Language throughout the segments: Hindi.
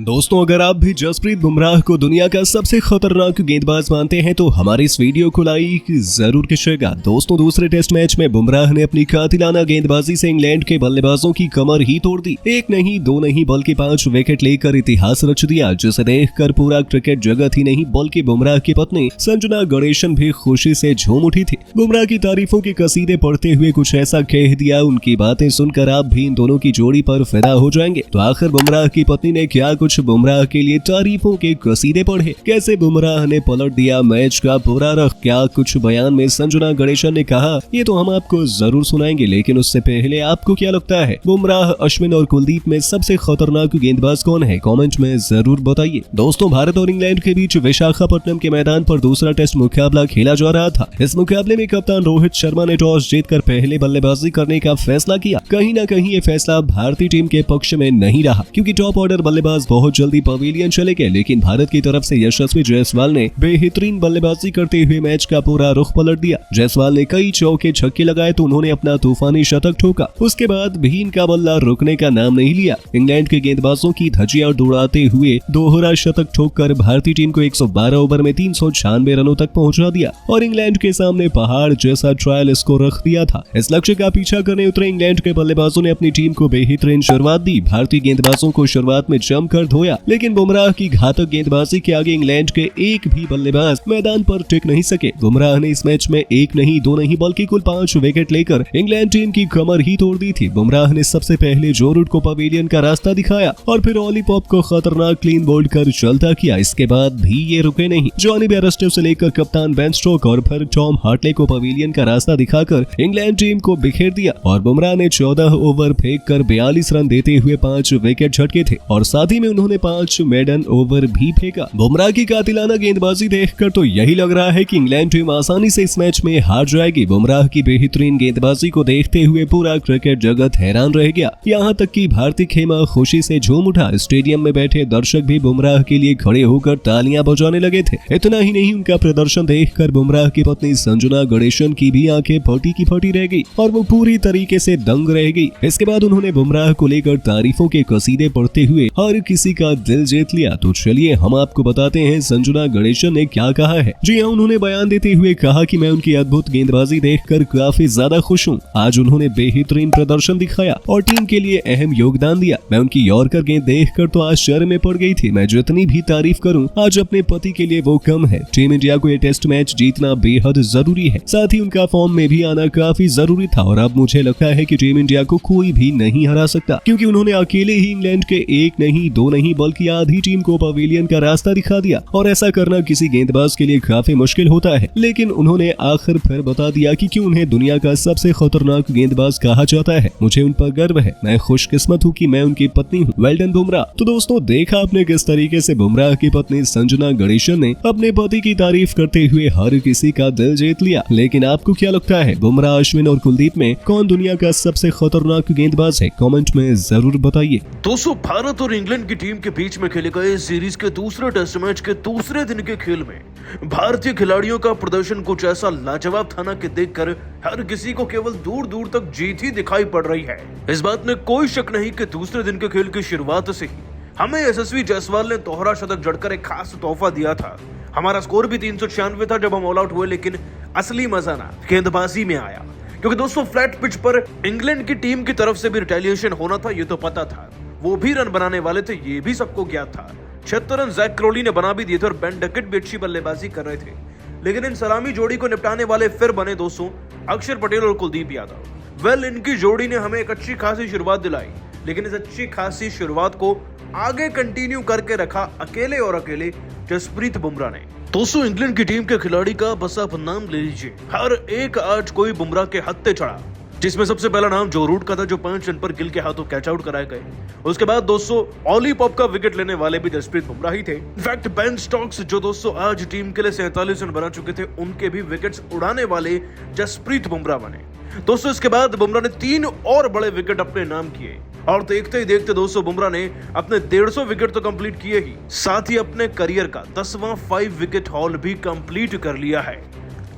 दोस्तों, अगर आप भी जसप्रीत बुमराह को दुनिया का सबसे खतरनाक गेंदबाज मानते हैं तो हमारे इस वीडियो को लाइक जरूर कीजिएगा। दोस्तों, दूसरे टेस्ट मैच में बुमराह ने अपनी कातिलाना गेंदबाजी से इंग्लैंड के बल्लेबाजों की कमर ही तोड़ दी। एक नहीं, दो नहीं, बल्कि 5 विकेट लेकर इतिहास रच दिया, जिसे देखकर पूरा क्रिकेट जगत ही नहीं बल्कि बुमराह की पत्नी संजना गणेशन भी खुशी से झूम उठी थी। बुमराह की तारीफों के कसीदे पढ़ते हुए कुछ ऐसा कह दिया, उनकी बातें सुनकर आप भी इन दोनों की जोड़ी पर फिदा हो जाएंगे। तो आखिर बुमराह की पत्नी ने क्या कुछ बुमराह के लिए तारीफों के कसीदे पढ़े, कैसे बुमराह ने पलट दिया मैच का पूरा रख, क्या कुछ बयान में संजना गणेशन ने कहा, ये तो हम आपको जरूर सुनाएंगे। लेकिन उससे पहले आपको क्या लगता है, बुमराह, अश्विन और कुलदीप में सबसे खतरनाक गेंदबाज कौन है? कमेंट में जरूर बताइए। दोस्तों, भारत और इंग्लैंड के बीच विशाखापट्टनम के मैदान पर दूसरा टेस्ट मुकाबला खेला जा रहा था। इस मुकाबले में कप्तान रोहित शर्मा ने टॉस जीतकर पहले बल्लेबाजी करने का फैसला किया। कहीं न कहीं ये फैसला भारतीय टीम के पक्ष में नहीं रहा, क्योंकि टॉप ऑर्डर बल्लेबाज बहुत जल्दी पवेलियन चले गए। लेकिन भारत की तरफ से यशस्वी जायसवाल ने बेहतरीन बल्लेबाजी करते हुए मैच का पूरा रुख पलट दिया। जायसवाल ने कई चौके छक्के लगाए तो उन्होंने अपना तूफानी शतक ठोका। उसके बाद भी इनका बल्ला रुकने का नाम नहीं लिया। इंग्लैंड के गेंदबाजों की धज्जियां उड़ाते हुए दोहरा शतक ठोककर भारतीय टीम को 112 ओवर में 396 रनों तक पहुंचा दिया और इंग्लैंड के सामने पहाड़ जैसा ट्रायल स्कोर रख दिया था। इस लक्ष्य का पीछा करने उतरे इंग्लैंड के बल्लेबाजों ने अपनी टीम को बेहतरीन शुरुआत दी। भारतीय गेंदबाजों को शुरुआत में जमकर धोया, लेकिन बुमराह की घातक गेंदबाजी के आगे इंग्लैंड के एक भी बल्लेबाज मैदान पर टिक नहीं सके। बुमराह ने इस मैच में एक नहीं, दो नहीं, बल्कि कुल 5 विकेट लेकर इंग्लैंड टीम की कमर ही तोड़ दी थी। बुमराह ने सबसे पहले जो रूट को पवेलियन का रास्ता दिखाया और फिर ऑली पॉप को खतरनाक क्लीन बोल्ड कर चलता किया। इसके बाद भी ये रुके नहीं। जॉनी बेयरस्टो से लेकर कप्तान बेन स्टोक्स और फिर टॉम हार्टले को पवेलियन का रास्ता दिखाकर इंग्लैंड टीम को बिखेर दिया और बुमराह ने 14 ओवर फेंक कर 42 रन देते हुए 5 विकेट झटके थे और साथ ही में उन्होंने 5 मेडन ओवर भी फेंका। बुमराह की कातिलाना गेंदबाजी देखकर तो यही लग रहा है कि इंग्लैंड टीम आसानी से इस मैच में हार जाएगी। बुमराह की बेहतरीन गेंदबाजी को देखते हुए पूरा क्रिकेट जगत हैरान रह गया। यहाँ तक कि भारतीय खेमा खुशी से झूम उठा। स्टेडियम में बैठे दर्शक भी बुमराह के लिए खड़े होकर तालियां बजाने लगे थे। इतना ही नहीं, उनका प्रदर्शन देखकर बुमराह की पत्नी संजना गणेशन की भी आंखें फटी की फटी रह गई और वो पूरी तरीके से दंग रह गई। इसके बाद उन्होंने बुमराह को लेकर तारीफों के कसीदे पढ़ते हुए हर किसी का दिल जीत लिया। तो चलिए हम आपको बताते हैं संजना गणेशन ने क्या कहा है। जी हाँ, उन्होंने बयान देते हुए कहा कि मैं उनकी अद्भुत गेंदबाजी देखकर काफी ज्यादा खुश हूँ। आज उन्होंने बेहतरीन प्रदर्शन दिखाया और टीम के लिए अहम योगदान दिया। मैं उनकी यॉर्कर गेंद देखकर तो आश्चर्य में पड़ गई थी। मैं जितनी भी तारीफ करूँ आज अपने पति के लिए वो कम है। टीम इंडिया को ये टेस्ट मैच जीतना बेहद जरूरी है, साथ ही उनका फॉर्म में भी आना काफी जरूरी था और अब मुझे लगता है कि टीम इंडिया को कोई भी नहीं हरा सकता, क्योंकि उन्होंने अकेले ही इंग्लैंड के एक नहीं, दो नहीं, बल्कि आधी टीम को पवेलियन का रास्ता दिखा दिया और ऐसा करना किसी गेंदबाज के लिए काफी मुश्किल होता है। लेकिन उन्होंने आखिर फिर बता दिया कि क्यों उन्हें दुनिया का सबसे खतरनाक गेंदबाज कहा जाता है। मुझे उन पर गर्व है। मैं खुशकिस्मत हूँ कि मैं उनकी पत्नी हूँ। Well done Bumrah. तो दोस्तों, देखा आपने किस तरीके से बुमराह की पत्नी संजना गणेशन ने अपने पति की तारीफ करते हुए हर किसी का दिल जीत लिया। लेकिन आपको क्या लगता है, बुमराह, अश्विन और कुलदीप में कौन दुनिया का सबसे खतरनाक गेंदबाज है? कमेंट में जरूर बताइए। दोस्तों, भारत और इंग्लैंड की टीम के बीच में खेले गए सीरीज के दूसरे टेस्ट मैच के दूसरे दिन के खेल में भारतीय खिलाड़ियों का प्रदर्शन कुछ ऐसा लाजवाब था ना कि देखकर हर किसी को केवल दूर दूर तक जीत ही दिखाई पड़ रही है। इस बात में कोई शक नहीं कि दूसरे दिन के खेल की शुरुआत से ही हमें यशस्वी जायसवाल ने दोहरा शतक जड़कर एक खास तोहफा दिया था। हमारा स्कोर भी 396 था जब हम ऑल आउट हुए, लेकिन असली मजा ना गेंदबाजी में आया, क्योंकि दोस्तों फ्लैट पिच पर इंग्लैंड की टीम की तरफ से भी रिटेलिएशन होना था, ये तो पता था। वो भी रन बनाने वाले थे, ये भी सबको ज्ञात था। 76 रन जैक क्रोली ने बना भी दिए थे और बेन डकेट भी अच्छी बल्लेबाजी कर रहे थे। लेकिन इन सलामी जोड़ी को निपटाने वाले फिर बने दोस्तों अक्षर पटेल और कुलदीप यादव। वेल, इनकी जोड़ी ने हमें एक अच्छी खासी शुरुआत दिलाई, लेकिन इस अच्छी खासी शुरुआत को आगे कंटिन्यू करके रखा अकेले और अकेले जसप्रीत बुमराह ने। दोस्तों, इंग्लैंड की टीम के खिलाड़ी का बस आप नाम ले लीजिए, हर एक आज कोई बुमराह के हत्थे चढ़ा, जिसमें सबसे पहला नाम जो रूट का था, जो 5 रन पर गिल के हाथों कैच आउट कराए गए। उसके बाद दोस्तों ऑली पॉप का विकेट लेने वाले भी जसप्रीत बुमराह ही थे। इनफैक्ट बेन स्टोक्स, जो दोस्तों आज टीम के लिए 47 रन बना चुके थे, उनके भी विकेट्स उड़ाने वाले जसप्रीत बुमराह बने। दोस्तों, इसके बाद बुमराह ने 3 और बड़े विकेट अपने नाम किए और देखते ही देखते दोस्तों बुमराह ने अपने 150 विकेट तो कंप्लीट किए ही, साथ ही अपने करियर का 10वां 5 विकेट हॉल भी कंप्लीट कर लिया है।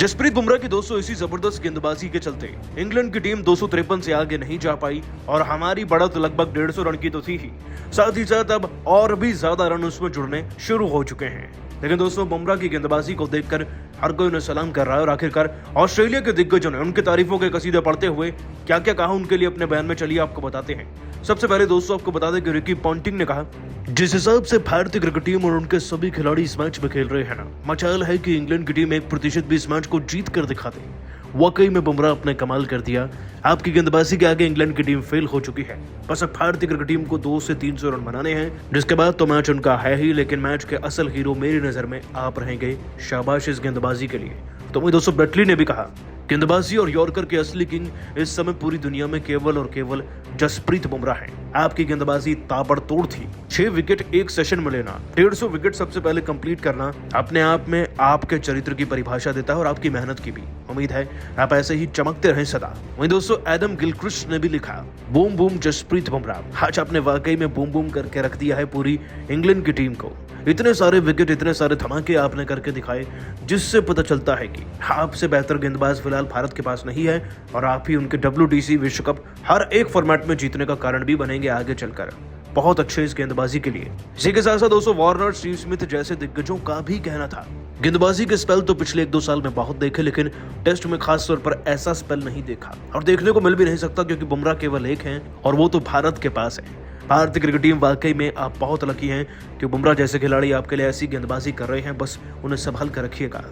जसप्रीत बुमराह की दोस्तों इसी जबरदस्त गेंदबाजी के चलते इंग्लैंड की टीम 253 से आगे नहीं जा पाई और हमारी बढ़त लगभग 150 रन की तो थी ही, साथ ही साथ अब और भी ज्यादा रन उसमें जुड़ने शुरू हो चुके हैं। लेकिन दोस्तों बुमराह की गेंदबाजी को देखकर हर कोई उन्हें सलाम कर रहा है और आखिरकार ऑस्ट्रेलिया के दिग्गजों ने उनकी तारीफों के कसीदे पढ़ते हुए क्या क्या कहा उनके लिए अपने बयान में, चलिए आपको बताते हैं। सबसे पहले दोस्तों आपको बता दें कि रिकी पॉन्टिंग ने कहा, जिस हिसाब से भारतीय क्रिकेट टीम और उनके सभी खिलाड़ी इस मैच में खेल रहे हैं ना, मचाल है कि इंग्लैंड की टीम 1% भी इस मैच को जीत कर दिखा दे। वाकई में बुमराह अपने कमाल कर दिया। आपकी गेंदबाजी के आगे इंग्लैंड की टीम फेल हो चुकी है। बस अब भारतीय क्रिकेट टीम को 200 से 300 रन बनाने हैं, जिसके बाद तो मैच उनका है ही। लेकिन मैच के असल हीरो मेरी नजर में आप रहेंगे। शाबाश इस गेंदबाजी के लिए। तो वही दोस्तों ब्रेटली ने भी कहा, गेंदबाजी और यॉर्कर के असली किंग इस समय पूरी दुनिया में केवल और केवल जसप्रीत बुमराह है। आपकी गेंदबाजी ताबड़तोड़ थी। 6 विकेट एक सेशन में लेना, 150 विकेट सबसे पहले कंप्लीट करना अपने आप में आपके चरित्र की परिभाषा देता है और आपकी मेहनत की भी। उम्मीद है आप ऐसे ही चमकते रहें सदा। वहीं दोस्तों एडम गिलक्रिस्ट ने भी लिखा, बूम बूम जसप्रीत बुमराह, आज आपने वाकई में बूम बूम करके रख दिया है पूरी इंग्लैंड की टीम को। इतने सारे विकेट, इतने सारे धमाके आपने करके दिखाए, जिससे पता चलता है कि आपसे बेहतर गेंदबाज फिलहाल भारत के पास नहीं है और आप ही उनके WTC विश्व कप हर एक फॉर्मेट में जीतने का कारण भी बनेंगे आगे चलकर। बहुत अच्छे इस गेंदबाजी के लिए। इसी के साथ साथ दोस्तों वार्नर, स्टीव स्मिथ जैसे दिग्गजों का भी कहना था, गेंदबाजी के स्पेल तो पिछले 1-2 साल में बहुत देखे, लेकिन टेस्ट में खास तौर पर ऐसा स्पेल नहीं देखा और देखने को मिल भी नहीं सकता, क्योंकि बुमराह केवल एक हैं और वो तो भारत के पास है। भारतीय क्रिकेट टीम वाकई में आप बहुत लकी हैं कि बुमराह जैसे खिलाड़ी आपके लिए ऐसी गेंदबाजी कर रहे हैं। बस उन्हें संभाल कर रखिएगा।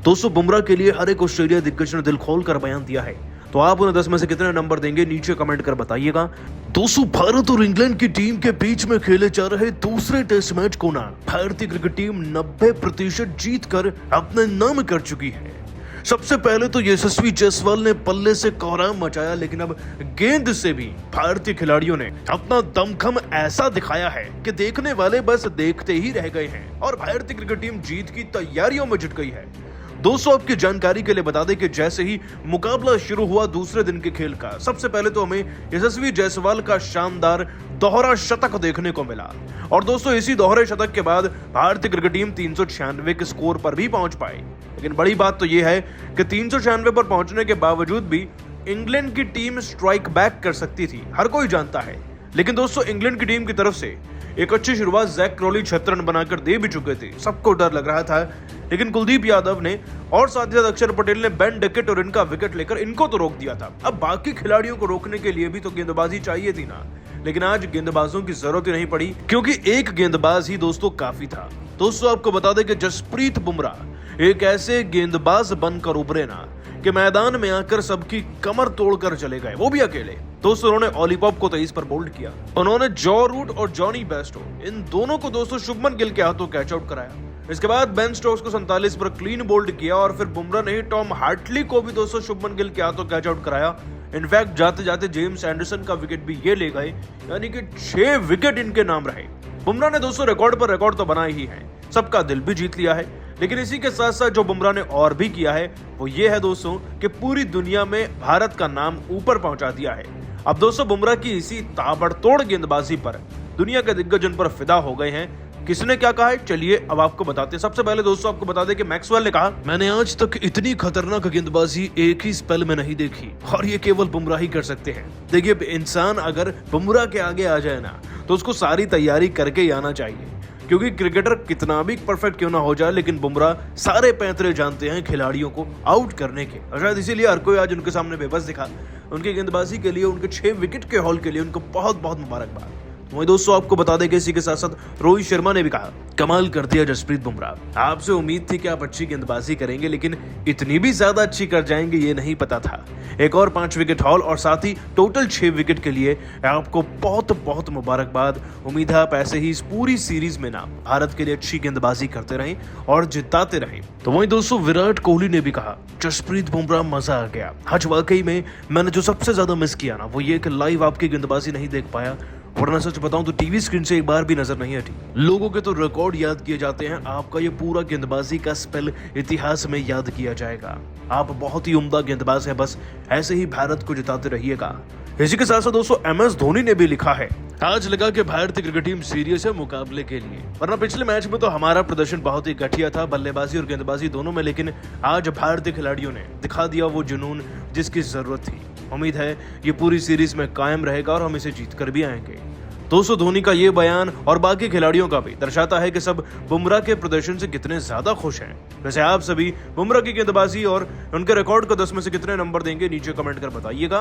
दोस्तों बुमराह के लिए हर एक ऑस्ट्रेलिया दिग्गज ने दिल खोल कर बयान दिया है, तो आप उन्हें 10 में से कितने नंबर देंगे नीचे कमेंट कर बताइएगा। दोस्तों भारत और इंग्लैंड की टीम के बीच में खेले जा रहे दूसरे टेस्ट मैच को ना भारतीय क्रिकेट टीम 90% जीत कर अपने नाम कर चुकी है। सबसे पहले तो यशस्वी जायसवाल ने पल्ले से कोहराम मचाया, लेकिन अब गेंद से भी भारतीय खिलाड़ियों ने अपना दमखम ऐसा दिखाया है कि देखने वाले बस देखते ही रह गए हैं और भारतीय क्रिकेट टीम जीत की तैयारियों में जुट गई है। दोस्तों आपकी जानकारी के लिए बता दें कि जैसे ही मुकाबला शुरू हुआ दूसरे दिन के खेल का, सबसे पहले तो हमें यशस्वी जायसवाल का शानदार दोहरा शतक देखने को मिला और दोस्तों इसी दोहरे शतक के बाद भारतीय क्रिकेट टीम 396 के स्कोर पर भी पहुंच पाई। लेकिन बड़ी बात तो यह है कि 396 पर पहुंचने के बावजूद भी इंग्लैंड की टीम स्ट्राइक बैक कर सकती थी, हर कोई जानता है। लेकिन दोस्तों इंग्लैंड की टीम की तरफ से एक अच्छी शुरुआत जैक क्रॉली 76 रन बनाकर दे भी चुके थे। सबको डर लग रहा था, लेकिन कुलदीप यादव ने और साथ ही साथ अक्षर पटेल ने बेन डकेट और इनका विकेट लेकर इनको तो रोक दिया था। अब बाकी खिलाड़ियों को रोकने के लिए भी तो गेंदबाजी चाहिए थी ना, लेकिन आज गेंदबाजों की जरूरत ही नहीं पड़ी, क्योंकि एक गेंदबाज ही दोस्तों काफी था। दोस्तों आपको बता दें कि जसप्रीत बुमराह एक ऐसे गेंदबाज बनकर उभरे ना कि मैदान में आकर सबकी कमर तोड़कर चले गए, वो भी अकेले। दोस्तों उन्होंने ओलीपॉप को 23 पर बोल्ड किया। उन्होंने जॉ रूट और जॉनी बेस्टो इन दोनों को दोस्तों शुभमन गिल के हाथों कैच आउट कराया। इसके बाद बेन स्टोक्स को 47 पर क्लीन बोल्ड किया और फिर बुमराह ने टॉम हार्टली को भी दोस्तों शुभमन गिल के हाथों कैच आउट कराया। इनफैक्ट जाते जाते जेम्स एंडरसन का विकेट भी ये ले गए, यानी कि 6 विकेट इनके नाम रहे। बुमराह ने दोस्तों रिकॉर्ड पर रिकॉर्ड तो बनाए ही है, सबका दिल भी जीत लिया है। लेकिन इसी के साथ साथ जो बुमराह ने और भी किया है वो ये है दोस्तों कि पूरी दुनिया में भारत का नाम ऊपर पहुंचा दिया है। अब दोस्तों बुमराह की इसी ताबड़तोड़ गेंदबाजी पर दुनिया के दिग्गज उन पर फिदा हो गए हैं। किसने क्या कहा है चलिए अब आपको बताते हैं। सबसे पहले दोस्तों आपको बता दें कि मैक्सवेल ने कहा, मैंने आज तक इतनी खतरनाक गेंदबाजी एक ही स्पेल में नहीं देखी और ये केवल बुमराह ही कर सकते हैं। देखिए इंसान अगर बुमराह के आगे आ जाए ना तो उसको सारी तैयारी करके ही आना चाहिए, क्योंकि क्रिकेटर कितना भी परफेक्ट क्यों ना हो जाए, लेकिन बुमराह सारे पैंतरे जानते हैं खिलाड़ियों को आउट करने के। और शायद इसीलिए हर कोई आज उनके सामने बेबस दिखा। उनकी गेंदबाजी के लिए, उनके 6 विकेट के हॉल के लिए उनको बहुत बहुत मुबारकबाद। वहीं दोस्तों आपको बता दें कि इसी के साथ साथ रोहित शर्मा ने भी कहा, कमाल कर दिया जसप्रीत बुमराह। आपसे उम्मीद थी कि आप अच्छी गेंदबाजी करेंगे, लेकिन इतनी भी ज्यादा अच्छी कर जाएंगे ये नहीं पता था। एक और 5 विकेट हॉल और साथ ही टोटल 6 विकेट के लिए आपको बहुत बहुत मुबारकबाद। उम्मीद है आप ऐसे ही इस पूरी सीरीज में ना भारत के लिए अच्छी गेंदबाजी करते रहें और जिताते रहें। तो वहीं दोस्तों विराट कोहली ने भी कहा, जसप्रीत बुमराह मजा आ गया। आज वाकई में मैंने जो सबसे ज्यादा मिस किया ना वो ये कि लाइव आपकी गेंदबाजी नहीं देख पाया, वरना सच बताऊं तो टीवी स्क्रीन से एक बार भी नजर नहीं हटी। लोगों के तो रिकॉर्ड याद किए जाते हैं, आपका ये पूरा गेंदबाजी का स्पेल इतिहास में याद किया जाएगा। आप बहुत ही उम्दा गेंदबाज हैं, बस ऐसे ही भारत को जिताते रहिएगा। इसी के साथ साथ दोस्तों MS धोनी ने भी लिखा है, आज लगा कि भारतीय क्रिकेट टीम सीरियस है मुकाबले के लिए, वरना पिछले मैच में तो हमारा प्रदर्शन बहुत ही घटिया था बल्लेबाजी और गेंदबाजी दोनों में, लेकिन आज भारतीय खिलाड़ियों ने दिखा दिया वो जुनून जिसकी जरूरत थी। उम्मीद है ये पूरी सीरीज में कायम रहेगा और हम इसे जीत कर भी आएंगे। दोस्तों, धोनी का ये बयान और बाकी खिलाड़ियों का भी दर्शाता है कि सब बुमराह के प्रदर्शन से कितने ज्यादा खुश हैं। वैसे आप सभी बुमराह की गेंदबाजी और उनके रिकॉर्ड को 10 में से कितने नंबर देंगे नीचे कमेंट कर बताइएगा।